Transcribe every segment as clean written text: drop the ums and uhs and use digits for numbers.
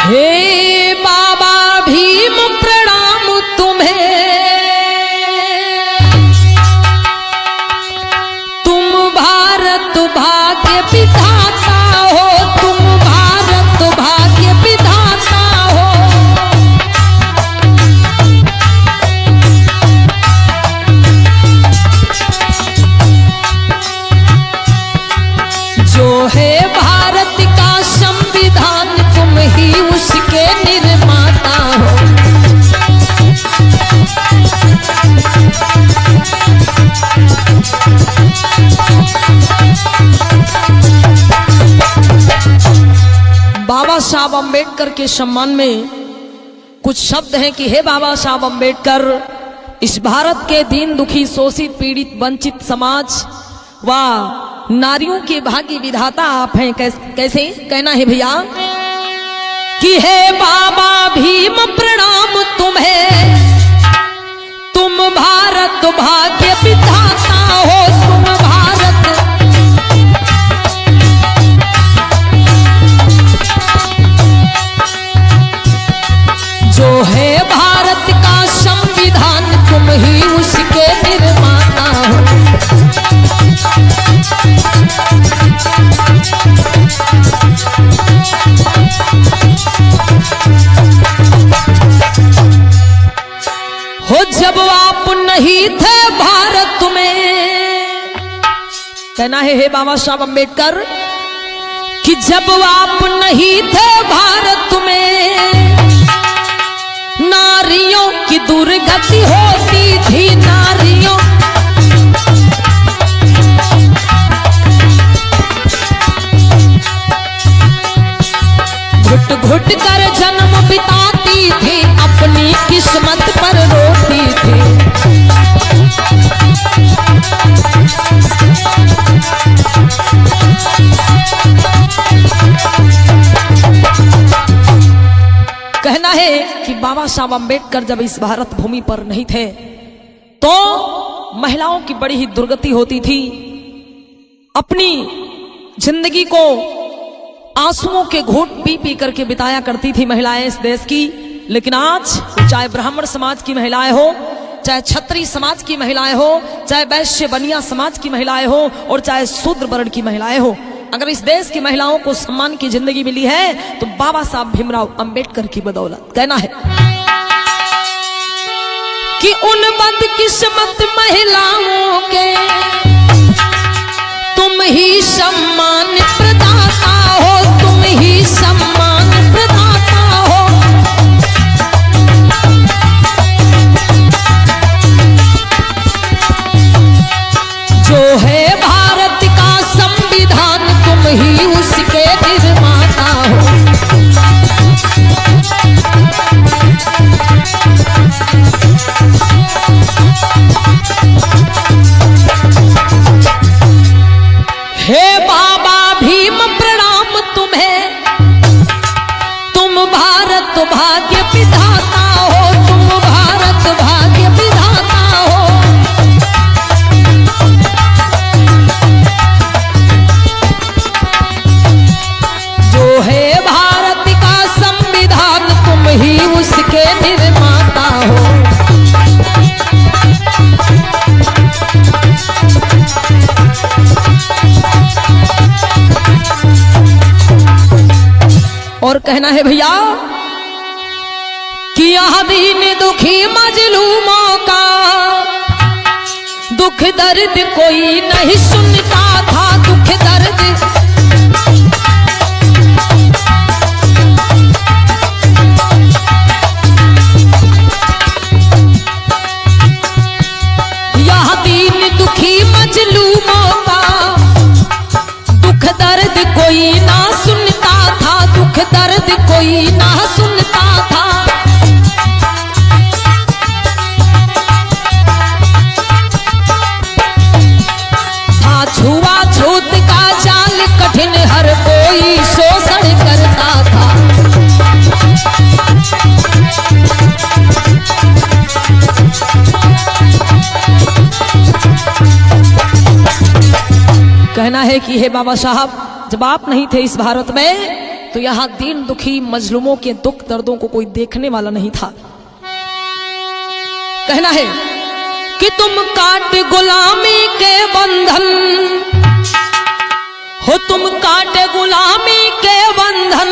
हे बाबा भीम प्रणाम तुम्हें, तुम भारत भाग्य विधाता हो, तुम भारत भाग्य विधाता हो। जो है भारत का संविधान तुम ही उसके निर्माता हो। बाबा साहब अम्बेडकर के सम्मान में कुछ शब्द हैं कि हे बाबा साहब अम्बेडकर, इस भारत के दीन दुखी शोषित पीड़ित वंचित समाज व नारियों के भाग्य विधाता आप हैं। कैसे कहना है भैया कि हे बाबा भीम प्रणाम तुम्हें, तुम भारत भाग्य विधाता हो, तुम भारत जो है भारत का संविधान तुम ही उसके निर्माता हो। हो जब आप नहीं थे भारत में, कहना है हे बाबा साहब अम्बेडकर कि जब आप नहीं थे भारत में, नारियों की दुर्गति होती थी, नारियों घुट घुट कर जन्म बिताती थी, अपनी किस्मत पर रोती थी। कहना है कि बाबा साहब अम्बेडकर जब इस भारत भूमि पर नहीं थे तो महिलाओं की बड़ी ही दुर्गति होती थी, अपनी जिंदगी को आंसुओं के घूंट पी पी करके बिताया करती थी महिलाएं इस देश की। लेकिन आज चाहे ब्राह्मण समाज की महिलाएं हो, चाहे क्षत्रिय समाज की महिलाएं हो, चाहे वैश्य बनिया समाज की महिलाएं हो और चाहे शूद्र वर्ण की महिलाएं हो, अगर इस देश की महिलाओं को सम्मान की जिंदगी मिली है तो बाबा साहब भीमराव अंबेडकर की बदौलत। कहना है कि उन बदकिस्मत महिलाओं के तुम ही सम्मान प्रदाता हो, तुम ही सम्मान प्रदाता हो। जो है भारत का संविधान तुम ही उसके निर्माता हो। हे बाबा भीम प्रणाम तुम्हें, तुम भारत भाग्य विधाता हो, तुम भारत भाग्य विधाता हो। जो है भारत का संविधान तुम ही उसके निर्माता हो। और कहना है भैया कि यह दीन दुखी मजलूमों का दुख दर्द कोई नहीं सुनता था, दुख दर्द यह दीन दुखी मजलूमों का दुख दर्द कोई ना सुनता था, दुख दर्द कोई ना सुनता था। था छुआछूत का जाल कठिन, हर कोई शोषण करता था। कहना है कि हे बाबा साहब, जब आप नहीं थे इस भारत में तो यहाँ दीन दुखी मजलूमों के दुख दर्दों को कोई देखने वाला नहीं था। कहना है कि तुम काट गुलामी के बंधन हो, तुम काटे गुलामी के बंधन,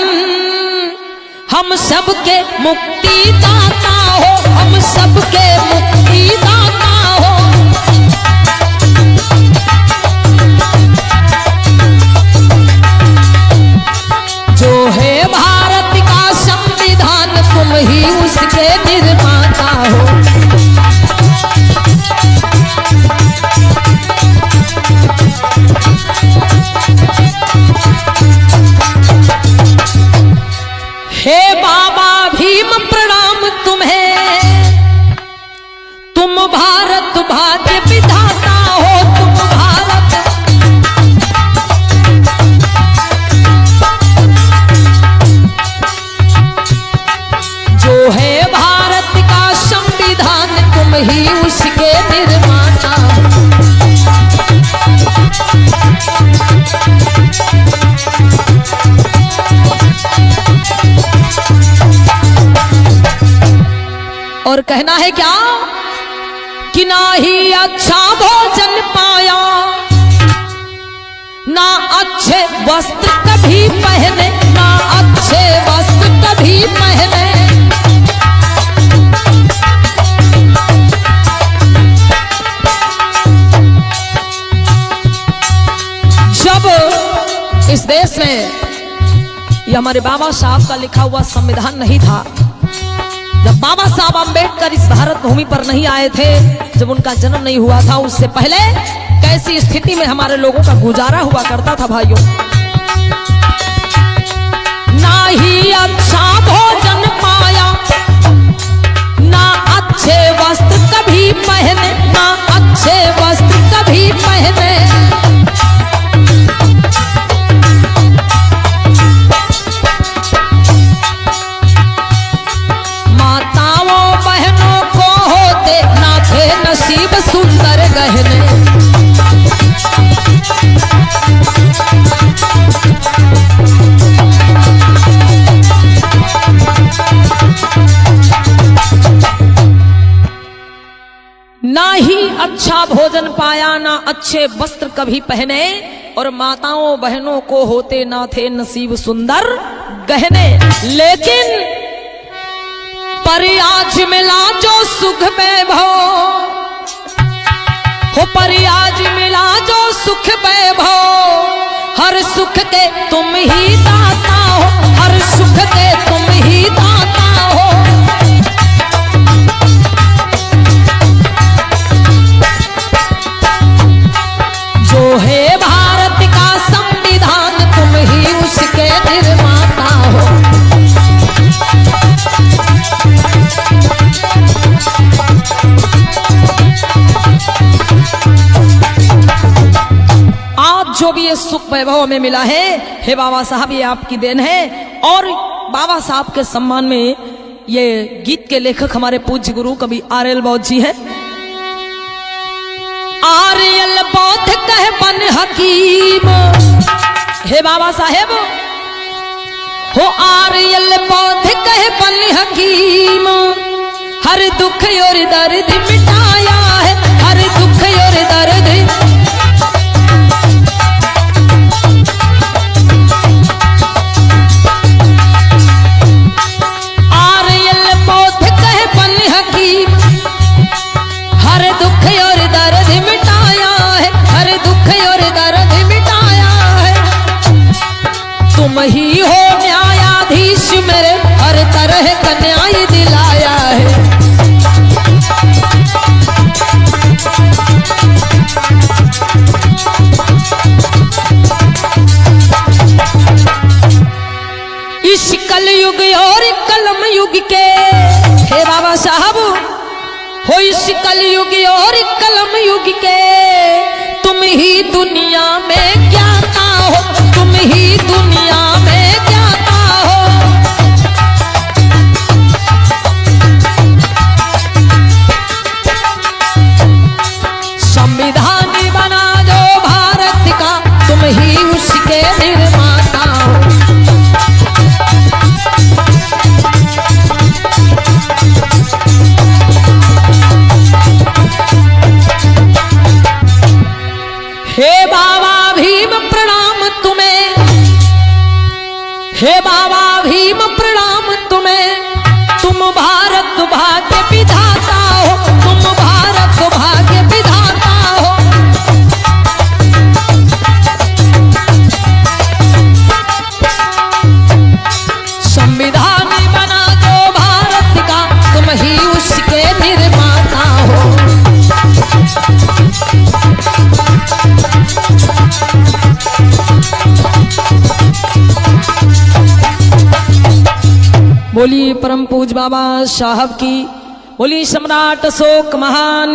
हम सबके मुक्ति दाता हो, हम सबके मुक्ति दाता हो। जो है भारत का संविधान, तुम ही उसके निर्माता हो। हे बाबा भीम प्रणाम तुम्हें, तुम भारत भाग्य विधाता हो, तुम भारत। जो है भारत का संविधान, तुम ही उसके निर्माता। और कहना है क्या कि ना ही अच्छा भोजन पाया, ना अच्छे वस्त्र कभी पहने, ना अच्छे वस्त्र कभी पहने। जब इस देश में ये हमारे बाबा साहब का लिखा हुआ संविधान नहीं था, जब बाबा साहब अम्बेडकर इस भारत भूमि पर नहीं आए थे, जब उनका जन्म नहीं हुआ था, उससे पहले कैसी स्थिति में हमारे लोगों का गुजारा हुआ करता था भाइयों। ना ही अच्छा भोजन पाया, ना अच्छे वस्त्र कभी पहने, ना अच्छे वस्त्र कभी पहने। नसीब सुंदर गहने, ना ही अच्छा भोजन पाया, ना अच्छे वस्त्र कभी पहने, और माताओं बहनों को होते ना थे नसीब सुंदर गहने। लेकिन पर आज मिला जो सुख वैभव हो, पर आज मिला जो सुख वैभव, हर सुख के तुम ही दाता हो, हर सुख के तुम ही दाता हो। जो है भारत का संविधान, तुम ही उसके निर्माता हो। आज जो भी ये सुख वैभव में मिला है, हे बाबा साहब, ये आपकी देन है। और बाबा साहब के सम्मान में ये गीत के लेखक हमारे पूज्य गुरु कवि आर्यल बौद्ध जी हैं। आर्यल बौद्ध कह बन हकीम, हे बाबा साहेब हो, आर्यल बौद्ध कह बन हकीम, हर दुख और दर्द मिटाया है, हर दुख और दर्द। आर्यल बौद्ध कह बन हकीम, हर दुख और दर्द मिटाया है, हर दुख और दर्द मिटाया है। तुम ही हो न्यायाधीश मेरे, हर तरह का न्याय दिलाया है। इस कलयुग और कलम युग के, हे बाबा साहब हो, इस कलयुग और कलम युग के, तुम ही दुनिया में ज्ञाता हो, तुम ही दुनिया में ज्ञाता हो। संविधान बना जो भारत का, तुम ही उसके निर्माता हो। हे बाबा भीम प्रणाम तुम्हें, तुम भारत भाग्य विधाता हो, तुम भारत भाग्य विधाता हो। संविधान बना दो भारत का, तुम ही उसके निर्माता हो। बोलिए परम पूज बाबा साहब की, बोलिए सम्राट अशोक महान।